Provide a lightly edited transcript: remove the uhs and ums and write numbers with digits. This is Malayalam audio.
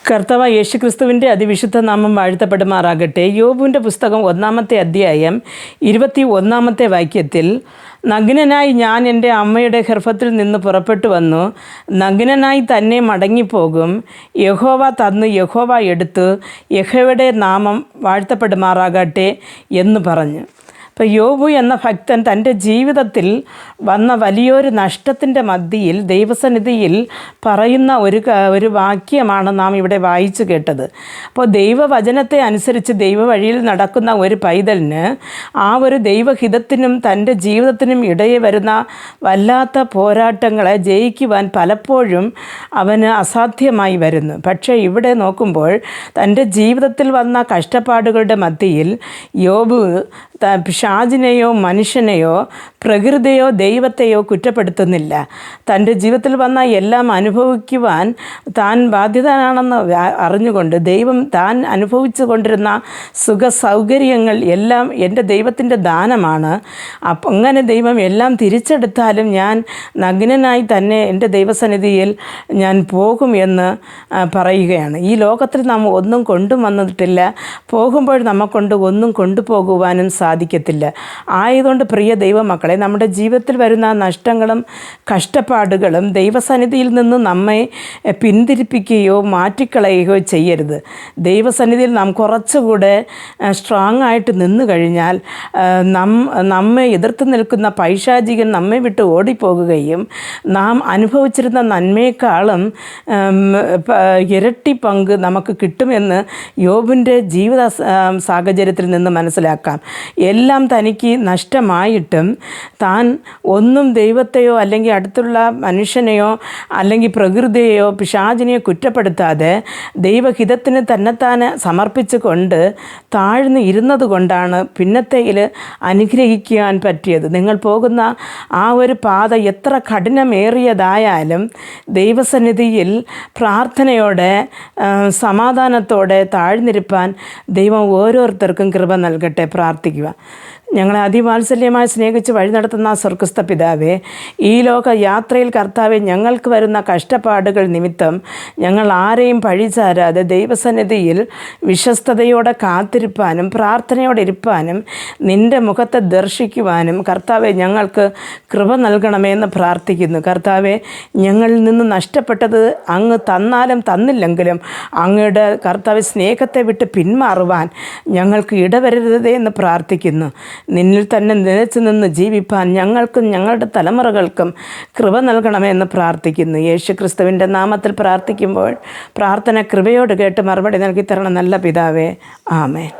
കർത്താവായ യേശുക്രിസ്തുവിൻ്റെ അതിവിശുദ്ധ നാമം വാഴ്ത്തപ്പെടുമാറാകട്ടെ. യോബുവിൻ്റെ പുസ്തകം 1-ാമത്തെ അധ്യായം 21-ാമത്തെ വാക്യത്തിൽ, നഗ്നനായി ഞാൻ എൻ്റെ അമ്മയുടെ ഗർഭത്തിൽ നിന്ന് പുറപ്പെട്ടു വന്നു, നഗ്നനായി തന്നെ മടങ്ങിപ്പോകും. യഹോവ തന്നു, യഹോവ എടുത്തു, യഹോവയുടെ നാമം വാഴ്ത്തപ്പെടുമാറാകട്ടെ എന്ന് പറഞ്ഞു. ഇപ്പോൾ യോബു എന്ന ഭക്തൻ തൻ്റെ ജീവിതത്തിൽ വന്ന വലിയൊരു നഷ്ടത്തിൻ്റെ മധ്യയിൽ ദൈവസന്നിധിയിൽ പറയുന്ന ഒരു വാക്യമാണ് നാം ഇവിടെ വായിച്ചു കേട്ടത്. അപ്പോൾ ദൈവവചനത്തെ അനുസരിച്ച് ദൈവവഴിയിൽ നടക്കുന്ന ഒരു പൈതലിന് ആ ഒരു ദൈവഹിതത്തിനും തൻ്റെ ജീവിതത്തിനും ഇടയിൽ വരുന്ന വല്ലാത്ത പോരാട്ടങ്ങളെ ജയിക്കുവാൻ പലപ്പോഴും അവന് അസാധ്യമായി വരുന്നു. പക്ഷേ ഇവിടെ നോക്കുമ്പോൾ തൻ്റെ ജീവിതത്തിൽ വന്ന കഷ്ടപ്പാടുകളുടെ മധ്യയിൽ യോബ് പിശാചിനെയോ മനുഷ്യനെയോ പ്രകൃതിയോ ദൈവത്തെയോ കുറ്റപ്പെടുത്തുന്നില്ല. തൻ്റെ ജീവിതത്തിൽ വന്ന എല്ലാം അനുഭവിക്കുവാൻ താൻ ബാധ്യതനാണെന്ന് അറിഞ്ഞുകൊണ്ട് ദൈവം താൻ അനുഭവിച്ചു കൊണ്ടിരുന്ന സുഖ സൗകര്യങ്ങൾ എല്ലാം എൻ്റെ ദൈവത്തിൻ്റെ ദാനമാണ്. അപ്പം അങ്ങനെ ദൈവം എല്ലാം തിരിച്ചെടുത്താലും ഞാൻ നഗ്നനായി തന്നെ എൻ്റെ ദൈവസന്നിധിയിൽ ഞാൻ പോകും എന്ന് പറയുകയാണ്. ഈ ലോകത്തിൽ നാം ഒന്നും കൊണ്ടും വന്നിട്ടില്ല, പോകുമ്പോൾ നമ്മെക്കൊണ്ട് ഒന്നും കൊണ്ടുപോകുവാനും സാധിക്കത്തില്ല. ആയതുകൊണ്ട് പ്രിയ ദൈവമക്കളെ, നമ്മുടെ ജീവിതത്തിൽ വരുന്ന നഷ്ടങ്ങളും കഷ്ടപ്പാടുകളും ദൈവസന്നിധിയിൽ നിന്ന് നമ്മെ പിന്തിരിപ്പിക്കുകയോ മാറ്റിക്കളയുകയോ ചെയ്യരുത്. ദൈവസന്നിധിയിൽ നാം കുറച്ചുകൂടെ സ്ട്രോങ് ആയിട്ട് നിന്ന് കഴിഞ്ഞാൽ നമ്മെ എതിർത്ത് നിൽക്കുന്ന പൈശാചികൻ നമ്മെ വിട്ട് ഓടിപ്പോകുകയും നാം അനുഭവിച്ചിരുന്ന നന്മയെക്കാളും ഇരട്ടി പങ്ക് നമുക്ക് കിട്ടുമെന്ന് യോബിൻ്റെ ജീവിത സാഹചര്യത്തിൽ നിന്ന് മനസ്സിലാക്കാം. എല്ലാം തനിക്ക് നഷ്ടമായിട്ടും താൻ ഒന്നും ദൈവത്തെയോ അല്ലെങ്കിൽ അടുത്തുള്ള മനുഷ്യനെയോ അല്ലെങ്കിൽ പ്രകൃതിയെയോ പിശാചിനെയോ കുറ്റപ്പെടുത്താതെ ദൈവഹിതത്തിന് തന്നെത്താനെ സമർപ്പിച്ചു കൊണ്ട് താഴ്ന്ന് ഇരുന്നത് കൊണ്ടാണ് പിന്നത്തേതിൽ അനുഗ്രഹിക്കാൻ പറ്റിയത്. നിങ്ങൾ പോകുന്ന ആ ഒരു പാത എത്ര കഠിനമേറിയതായാലും ദൈവസന്നിധിയിൽ പ്രാർത്ഥനയോടെ സമാധാനത്തോടെ താഴ്ന്നിരിപ്പാൻ ദൈവം ഓരോരുത്തർക്കും കൃപ നൽകട്ടെ. പ്രാർത്ഥിക്കുക. ഞങ്ങളെ അതിവാത്സല്യമായി സ്നേഹിച്ച് വഴി നടത്തുന്ന സ്വർഗസ്ഥ പിതാവേ, ഈ ലോക യാത്രയിൽ കർത്താവെ, ഞങ്ങൾക്ക് വരുന്ന കഷ്ടപ്പാടുകൾ നിമിത്തം ഞങ്ങൾ ആരെയും പഴിചാരാതെ ദൈവസന്നിധിയിൽ വിശ്വസ്തയോടെ കാത്തിരിപ്പാനും പ്രാർത്ഥനയോടെ ഇരിപ്പാനും നിൻ്റെ മുഖത്തെ ദർശിക്കുവാനും കർത്താവെ ഞങ്ങൾക്ക് കൃപ നൽകണമെന്ന് പ്രാർത്ഥിക്കുന്നു. കർത്താവെ, ഞങ്ങളിൽ നിന്ന് നഷ്ടപ്പെട്ടത് അങ്ങ് തന്നാലും തന്നില്ലെങ്കിലും അങ്ങയുടെ കർത്താവ് സ്നേഹത്തെ വിട്ട് പിന്മാറുവാൻ ഞങ്ങൾക്ക് ഇടവരരുതേ എന്ന് പ്രാർത്ഥിക്കുന്നു. നിന്നിൽ തന്നെ നിലച്ചു നിന്ന് ജീവിപ്പാൻ ഞങ്ങൾക്കും ഞങ്ങളുടെ തലമുറകൾക്കും കൃപ നൽകണമെന്ന് പ്രാർത്ഥിക്കുന്നു. യേശുക്രിസ്തുവിൻ്റെ നാമത്തിൽ പ്രാർത്ഥിക്കുമ്പോൾ പ്രാർത്ഥന കൃപയോട് കേട്ട് മറുപടി നൽകി തരണം നല്ല പിതാവേ. ആമേൻ.